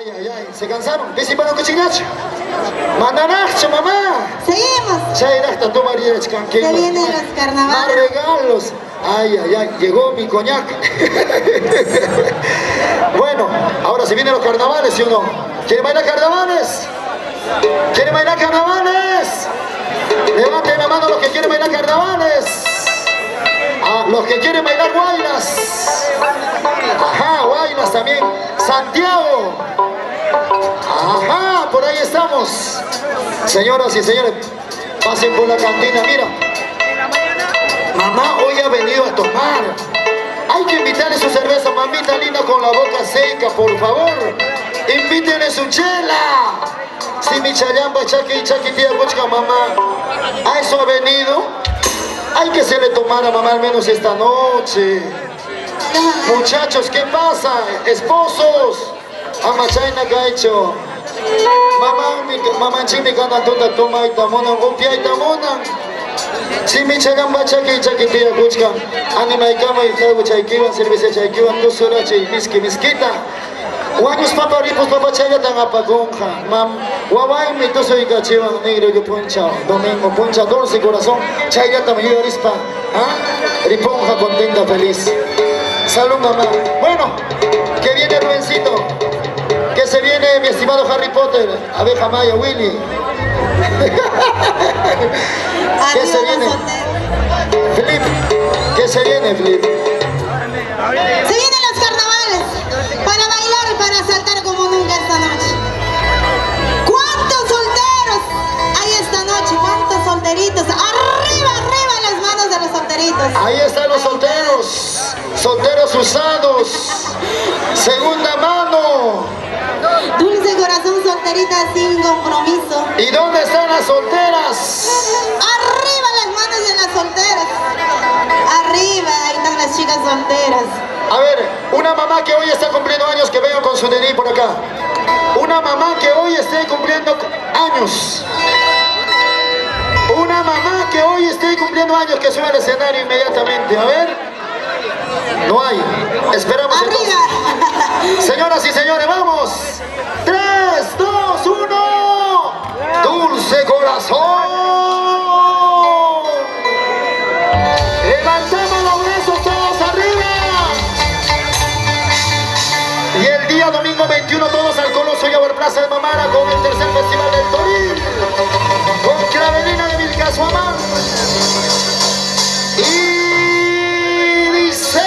Ay, ay, ay, ¿se cansaron? ¿Dice para un cochinacho? ¡Mandanacho, mamá! Seguimos. Chayrasta, tú María, Se vienen los Más carnavales. regalos. Ay, ay, ay, llegó mi coñac. Bueno, ahora se vienen los carnavales, ¿sí o no? ¿Quieren bailar carnavales? ¿Quieren bailar carnavales? Levanten la mano los que quieren bailar carnavales. Ah, los que quieren bailar guainas. Ajá, guainas también. Santiago. Ajá, por ahí estamos. Señoras y señores, pasen por la cantina, mira. Mamá hoy ha venido a tomar. Hay que invitarle su cerveza, mamita linda con la boca seca, por favor. Invítenle su chela. Si mi chayamba, chaki, chaki, tía, bochka, mamá. A eso ha venido. Hay que se le tomar a mamá al menos esta noche. Muchachos, ¿qué pasa? Esposos. Amachaina que ha hecho. Mamá chimi kana tuta toma y tamona, upia y tamona. Chimi chagamba chaki chaki tía buchka. Anima y cama y tabu chaikiwan, cerveza chaikiwan, dos horas y miskita. Guanyos paparipos papachaya tan apagonja. Mam, guaway mi toso y cachivan negro yo puncha. Domingo puncha, dulce corazón. Chaya también rispa. ¿Ah? Riponja contenta, feliz. Salud, mamá. Bueno, que viene Rubencito. Que se viene mi estimado Harry Potter. Abeja Maya, Willy. ¿Qué se viene? Flip. ¿Qué se viene, Flip? Se vienen los carnavales para bailar y para saltar como nunca esta noche. ¿Cuántos solteros hay esta noche? ¿Cuántos solteritos? Arriba, arriba las manos de los solteritos. Ahí están los solteros. Solteros usados. Segunda mano. Dulce corazón, solterita sin compromiso. ¿Y dónde están las solteras? Arriba las manos de las solteras. Arriba, ahí están las chicas solteras. A ver, una mamá que hoy está cumpliendo años, que venga con su DNI por acá. Una mamá que hoy esté cumpliendo años. Una mamá que hoy esté cumpliendo años, que suba al escenario inmediatamente. A ver. No hay. Esperamos entonces. Arriba. Señoras y señores, vamos. 3, 2, 1. Dulce corazón. Levantemos los brazos todos arriba. Y el día domingo 21 todos al Coloso y a Plaza de Mamara con el tercer festival del Toril. Con Clavelina de Vilcasuamán. Y dice...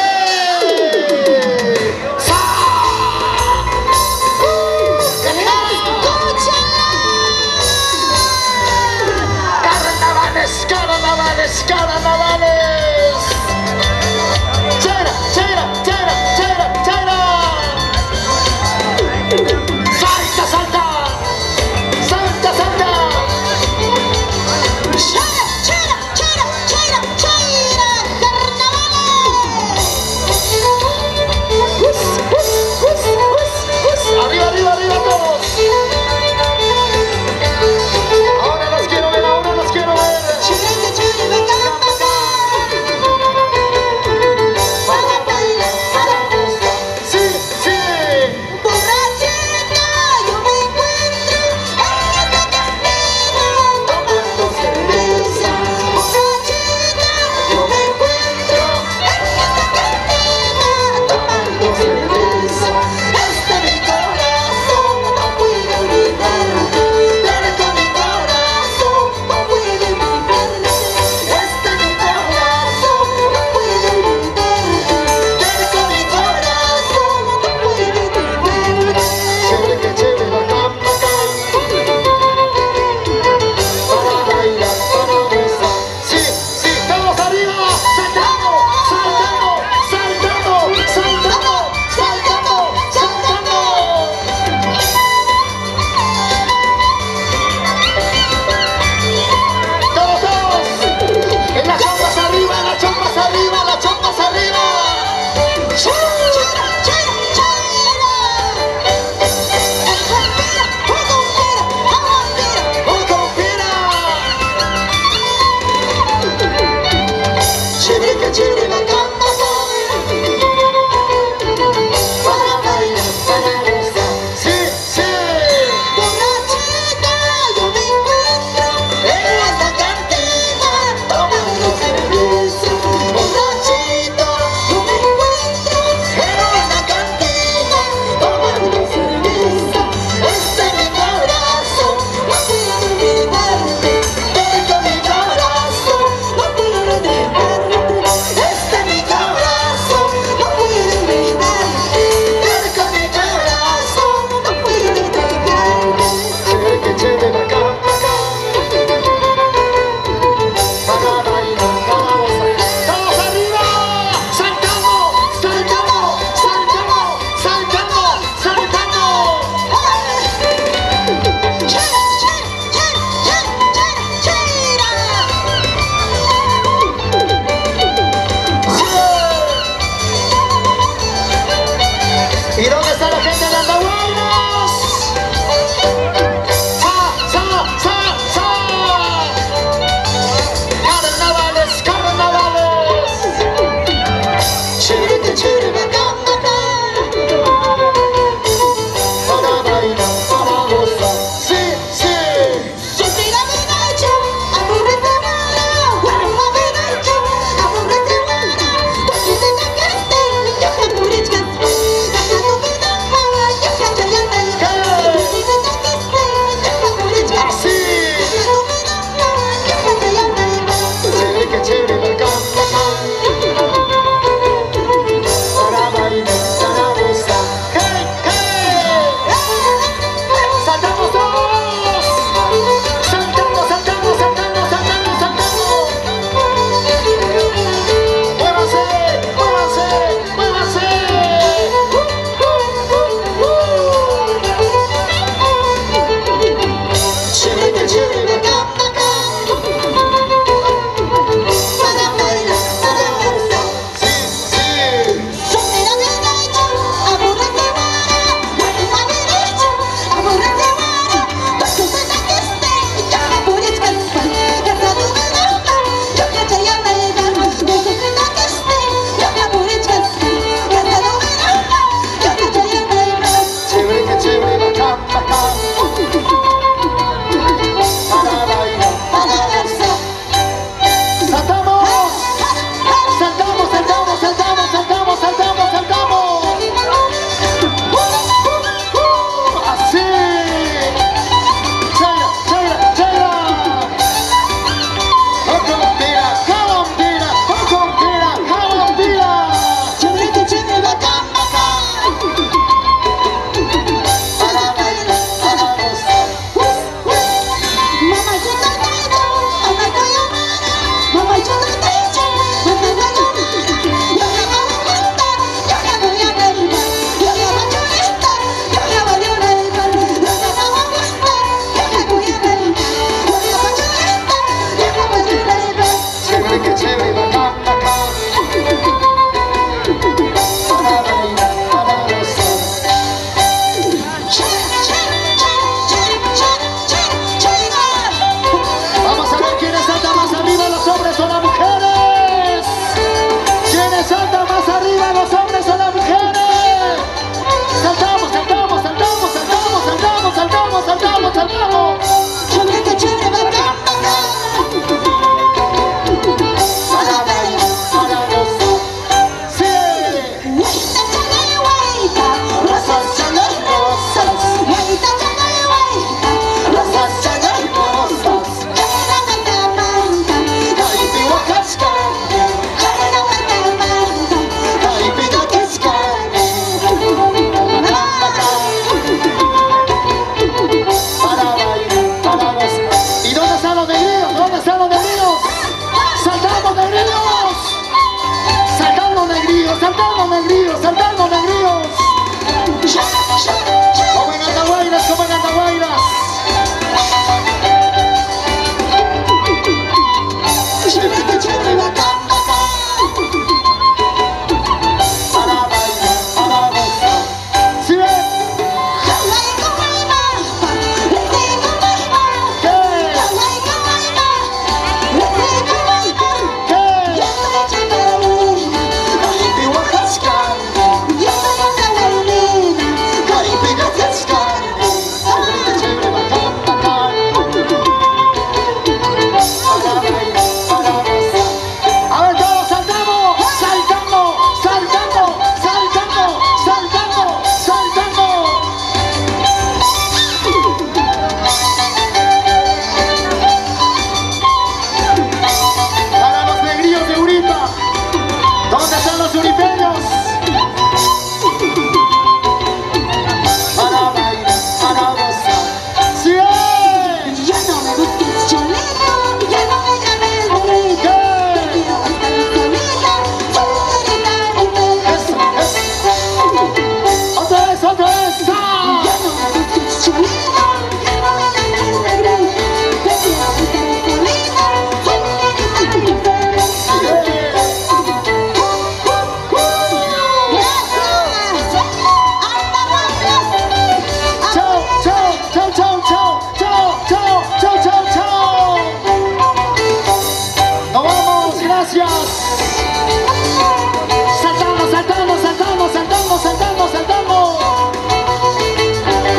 Saltamos, saltamos, saltamos, saltamos, saltamos, saltamos.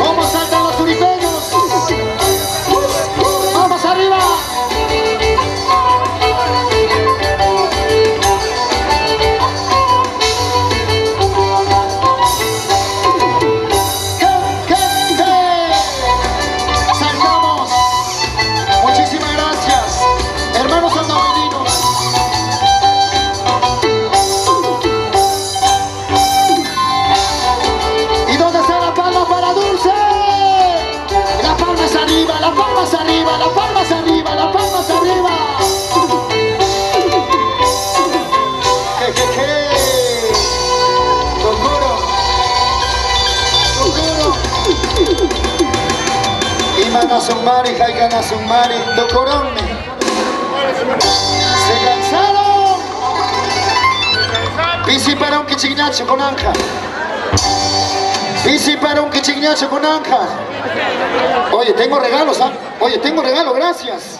¿Cómo saltan los turipeños? ¡Vamos arriba! ¡Saltamos! Muchísimas gracias, hermanos andameninos. ¿Y dónde está la palma para Dulce? La palmas arriba, la palmas arriba, la palmas arriba, la palmas arriba. ¡Je! ¡Tocuro! ¡Tocuro! Imana sumari, jaigana sumari, tocorome. ¿Se cansaron? Bici para un quichignacho con anja. Bici para un quichignacho con anja. Oye, tengo regalos, ¿ah? Oye, tengo regalos, gracias.